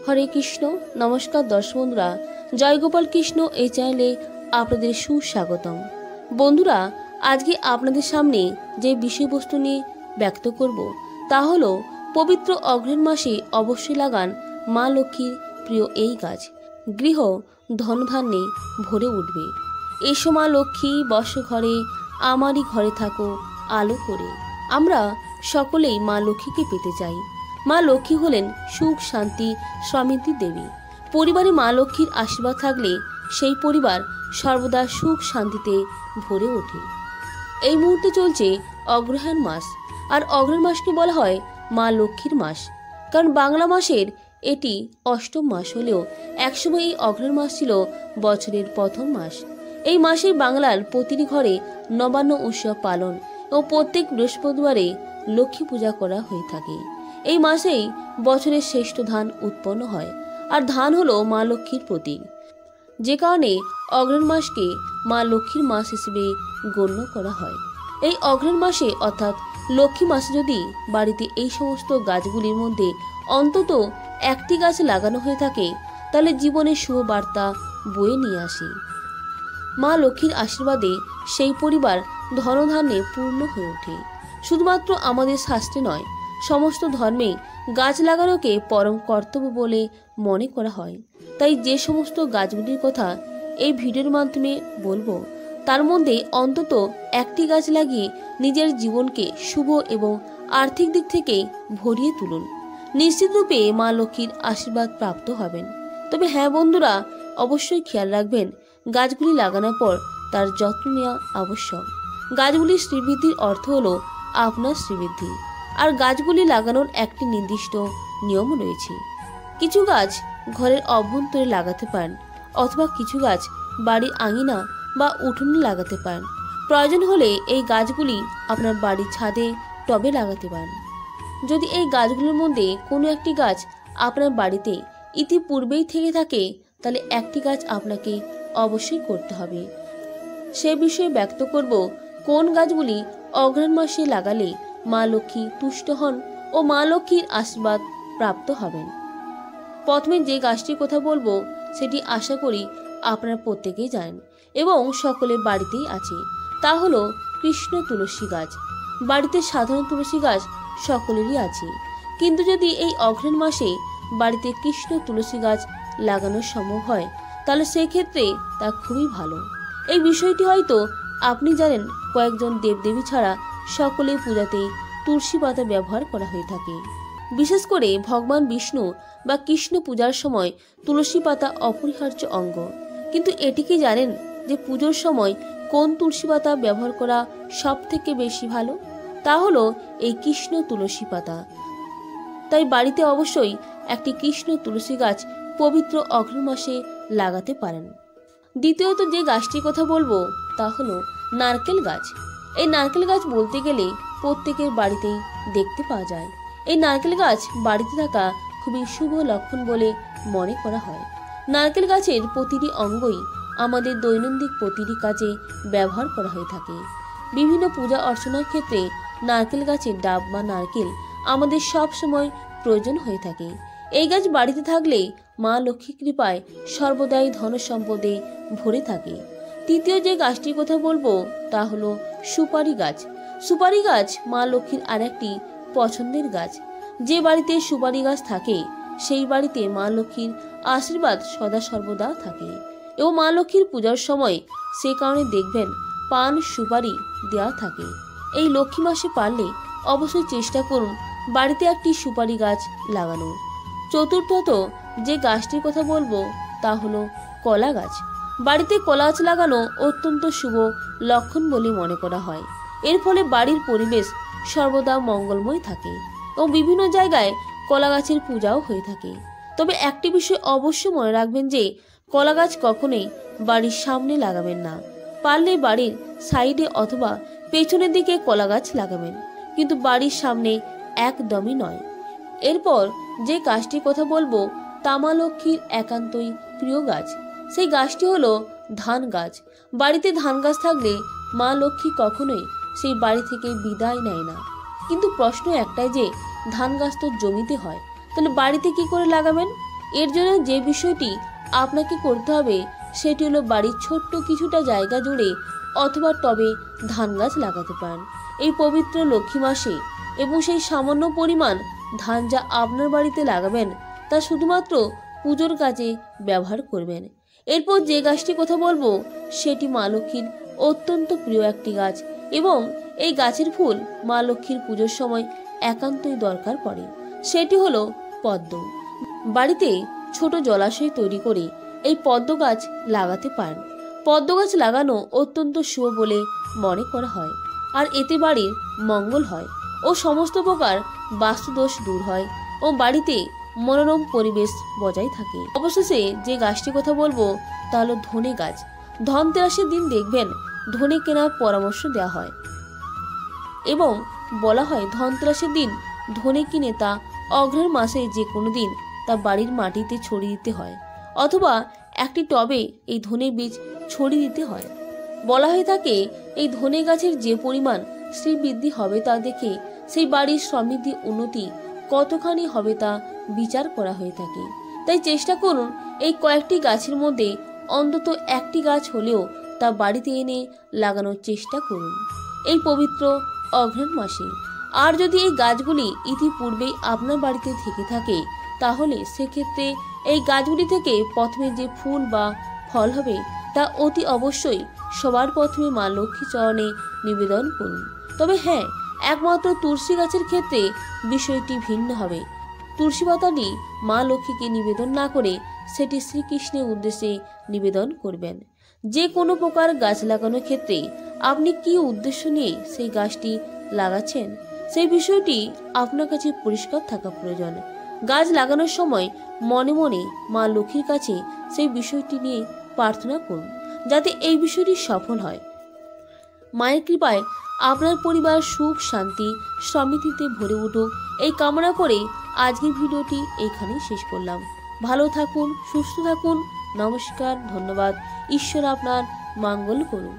হরে কৃষ্ণ। নমস্কার দর্শক বন্ধুরা, জয় গোপাল কৃষ্ণ এই চ্যানেলে আপনাদের সুস্বাগতম। বন্ধুরা, আজকে আপনাদের সামনে যে বিষয়বস্তু নিয়ে ব্যক্ত করব তা হলো পবিত্র অগ্রহায়ণ মাসে অবশ্যই লাগান মা লক্ষ্মীর প্রিয় এই গাছ। গৃহ ধনধান্যে ভরে উঠবে। এসো মা লক্ষ্মী বস ঘরে, আমারই ঘরে থাকো আলো করে। আমরা সকলেই মা লক্ষ্মীকে পেতে চাই। মা লক্ষ্মী হলেন সুখ শান্তি সমৃদ্ধির দেবী। পরিবারে মা লক্ষ্মীর আশীর্বাদ থাকলে সেই পরিবার সর্বদা সুখ শান্তিতে ভরে ওঠে। এই মুহূর্তে চলছে অগ্রহায়ণ মাস, আর অগ্রহায়ণ মাসকে বলা হয় মা লক্ষ্মীর মাস, কারণ বাংলা মাসের এটি অষ্টম মাস হলেও একসময় এই অগ্রহায়ণ মাস ছিল বছরের প্রথম মাস। এই মাসে বাংলার প্রতিটি ঘরে নবান্ন উৎসব পালন ও প্রত্যেক বৃহস্পতিবারে লক্ষ্মী পূজা করা হয়ে থাকে। এই মাসেই বছরের শ্রেষ্ঠ ধান উৎপন্ন হয়, আর ধান হলো মা লক্ষ্মীর প্রতীক, যে কারণে অগ্রহায়ণ মাসকে মা লক্ষ্মীর মাস হিসেবে গণ্য করা হয়। এই অগ্রহায়ণ মাসে অর্থাৎ লক্ষ্মী মাসে যদি বাড়িতে এই সমস্ত গাছগুলির মধ্যে অন্তত একটি গাছ লাগানো হয়ে থাকে, তাহলে জীবনে শুভ বার্তা বয়ে নিয়ে আসে। মা লক্ষ্মীর আশীর্বাদে সেই পরিবার ধনধান্যে পূর্ণ হয়ে ওঠে। শুধুমাত্র আমাদের শাস্ত্রে নয়, সমস্ত ধর্মে গাছ লাগানোকে পরম কর্তব্য বলে মনে করা হয়। তাই যে সমস্ত গাছগুলির কথা এই ভিডিওর মাধ্যমে বলবো, তার মধ্যে অন্তত একটি গাছ লাগিয়ে নিজের জীবনকে শুভ এবং আর্থিক দিক থেকে ভরিয়ে তুলুন। নিশ্চিতরূপে মা লক্ষ্মীর আশীর্বাদ প্রাপ্ত হবেন। তবে হ্যাঁ বন্ধুরা, অবশ্যই খেয়াল রাখবেন গাছগুলি লাগানোর পর তার যত্ন নেওয়া আবশ্যক। গাছগুলির শ্রীবৃদ্ধির অর্থ হলো আপনার শ্রীবৃদ্ধি, আর গাছগুলি লাগানোর একটি নির্দিষ্ট নিয়ম রয়েছে। কিছু গাছ ঘরের অভ্যন্তরে লাগাতে পারেন, অথবা কিছু গাছ বাড়ির আঙিনা বা উঠোনে লাগাতে পারেন। প্রয়োজন হলে এই গাছগুলি আপনার বাড়ির ছাদে টবে লাগাতে পারেন। যদি এই গাছগুলোর মধ্যে কোনো একটি গাছ আপনার বাড়িতে ইতিপূর্বেই থেকে থাকে, তাহলে একটি গাছ আপনাকে অবশ্যই করতে হবে। সে বিষয়ে ব্যক্ত করব কোন গাছগুলি অগ্রহায়ণ মাসে লাগালে মা লক্ষ্মী তুষ্ট হন ও মা লক্ষ্মীর আশীর্বাদ প্রাপ্ত হবেন। প্রথমে যে গাছটির কথা বলবো সেটি আশা করি আপনারা প্রত্যেকেই জানেন এবং সকলের বাড়িতেই আছে, তা হলো কৃষ্ণ তুলসী গাছ। বাড়িতে সাধারণ তুলসী গাছ সকলেরই আছে, কিন্তু যদি এই অগ্রহায়ণ মাসে বাড়িতে কৃষ্ণ তুলসী গাছ লাগানো সম্ভব হয়, তাহলে সেক্ষেত্রে তা খুবই ভালো। এই বিষয়টি হয়তো আপনি জানেন, কয়েকজন দেবদেবী ছাড়া সকলেই পূজাতে তুলসী পাতা ব্যবহার করা হয়ে থাকে। বিশেষ করে ভগবান বিষ্ণু বা কৃষ্ণ পূজার সময় তুলসী পাতা অপরিহার্য অঙ্গ। কিন্তু এটি কি জানেন যে পুজোর সময় কোন তুলসী পাতা ব্যবহার করা সব থেকে বেশি ভালো? তা হলো এই কৃষ্ণ তুলসী পাতা। তাই বাড়িতে অবশ্যই একটি কৃষ্ণ তুলসী গাছ পবিত্র অগ্রহায়ণ মাসে লাগাতে পারেন। দ্বিতীয়ত যে গাছটির কথা বলবো তা হলো নারকেল গাছ। এই নারকেল গাছ বলতে গেলে প্রত্যেকের বাড়িতেই দেখতে পাওয়া যায়। এই নারকেল গাছ বাড়িতে থাকা খুবই শুভ লক্ষণ বলে মনে করা হয়। নারকেল গাছের প্রতিটি অঙ্গই আমাদের দৈনন্দিন প্রতিটি কাজে ব্যবহার করা হয়ে থাকে। বিভিন্ন পূজা অর্চনার ক্ষেত্রে নারকেল গাছের ডাব বা নারকেল আমাদের সব সময় প্রয়োজন হয়ে থাকে। এই গাছ বাড়িতে থাকলে মা লক্ষ্মী কৃপায় সর্বদাই ধন সম্পদে ভরে থাকে। তৃতীয় যে গাছটির কথা বলবো তা হলো সুপারি গাছ। সুপারি গাছ মা লক্ষ্মীর আরেকটি পছন্দের গাছ। যে বাড়িতে সুপারি গাছ থাকে সেই বাড়িতে মা লক্ষ্মীর আশীর্বাদ সদা সর্বদা থাকে। এবং মা লক্ষ্মীর পূজার সময় সে কারণে দেখবেন পান সুপারি দেওয়া থাকে। এই লক্ষ্মী মাসে পারলে অবশ্যই চেষ্টা করুন বাড়িতে একটি সুপারি গাছ লাগানো। চতুর্থত যে গাছটির কথা বলবো তা হলো কলা গাছ। বাড়িতে কলা গাছ লাগানো অত্যন্ত শুভ লক্ষণ বলে মনে করা হয়। এর ফলে বাড়ির পরিবেশ সর্বদা মঙ্গলময় থাকে এবং বিভিন্ন জায়গায় কলা গাছের পূজাও হয়ে থাকে। তবে একটি বিষয় অবশ্যই মনে রাখবেন যে কলা গাছ কখনোই বাড়ির সামনে লাগাবেন না। পারলে বাড়ির সাইডে অথবা পেছনের দিকে কলা গাছ লাগাবেন, কিন্তু বাড়ির সামনে একদমই নয়। এরপর যে গাছটির কথা বলবো তা মা লক্ষ্মীর একান্তই প্রিয় গাছ। সেই গাছটি হলো ধান গাছ। বাড়িতে ধান গাছ থাকলে মা লক্ষ্মী কখনোই সেই বাড়ি থেকে বিদায় নেয় না। কিন্তু প্রশ্ন একটাই যে ধান গাছ তো জমিতে হয়, তাহলে বাড়িতে কি করে লাগাবেন? এর জন্য যে বিষয়টি আপনাকে করতে হবে সেটি হলো বাড়ির ছোট্ট কিছুটা জায়গা জুড়ে অথবা টবে ধান গাছ লাগাতে পারেন এই পবিত্র লক্ষ্মী মাসে, এবং সেই সামান্য পরিমাণ ধান যা আপনার বাড়িতে লাগাবেন তা শুধুমাত্র পুজোর কাজে ব্যবহার করবেন। এরপর যে গাছটি কথা বলবো সেটি মা লক্ষ্মীর অত্যন্ত প্রিয় একটি গাছ, এবং এই গাছের ফুল মা লক্ষ্মীর পুজোর সময় একান্তই দরকার পড়ে। সেটি হলো পদ্ম। বাড়িতে ছোট জলাশয় তৈরি করে এই পদ্ম গাছ লাগাতে পারেন। পদ্ম গাছ লাগানো অত্যন্ত শুভ বলে মনে করা হয়, আর এতে বাড়ির মঙ্গল হয় ও সমস্ত প্রকার বাস্তুদোষ দূর হয় ও বাড়িতে মনোরম পরিবেশ বজায় থাকে। অবশেষে যে গাছটির কথা বলবো তা হলো ধনে গাছ। ধনতেরাসের দিন দেখবেন ধনে কেনার পরামর্শ দেওয়া হয় এবং বলা হয় ধনতেরাসের দিন ধনে কিনে তা অগ্রহায়ণ মাসে যে কোনো দিন তা বাড়ির মাটিতে ছড়িয়ে দিতে হয়, অথবা একটি টবে এই ধনে বীজ ছড়িয়ে দিতে হয়। বলা হয়ে থাকে এই ধনে গাছের যে পরিমাণ শ্রীবৃদ্ধি হবে তা দেখে সেই বাড়ির সমৃদ্ধি উন্নতি কতখানি হবে তা বিচার করা হয়ে থাকে। তাই চেষ্টা করুন এই কয়েকটি গাছের মধ্যে অন্তত একটি গাছ হলেও তা বাড়িতে এনে লাগানোর চেষ্টা করুন এই পবিত্র অগ্রহায়ণ মাসে। আর যদি এই গাছগুলি ইতিপূর্বেই আপনার বাড়িতে থেকে থাকে তাহলে সেক্ষেত্রে এই গাছগুলি থেকে প্রথমে যে ফুল বা ফল হবে তা অতি অবশ্যই সবার প্রথমে মা লক্ষ্মী চরণে নিবেদন করুন। তবে হ্যাঁ, একমাত্র তুলসী গাছের ক্ষেত্রে বিষয়টি ভিন্ন হবে। তুলসী পাতাটি মা লক্ষ্মীকে নিবেদন না করে সেটি শ্রীকৃষ্ণের উদ্দেশ্যে নিবেদন করবেন। যে কোনো প্রকার গাছ লাগানোর ক্ষেত্রে আপনি কি উদ্দেশ্য নিয়ে সেই গাছটি লাগাচ্ছেন সেই বিষয়টি আপনার কাছে পরিষ্কার থাকা প্রয়োজন। গাছ লাগানোর সময় মনে মনে মা লক্ষ্মীর কাছে সেই বিষয়টি নিয়ে প্রার্থনা করুন যাতে এই বিষয়টি সফল হয়। মায়ের কৃপায় আপনার পরিবার সুখ শান্তি সমৃদ্ধিতে ভরে উঠুক এই কামনা করে আজকের ভিডিওটি এইখানেই শেষ করলাম। ভালো থাকুন, সুস্থ থাকুন। নমস্কার, ধন্যবাদ। ঈশ্বর আপনার মঙ্গল করুন।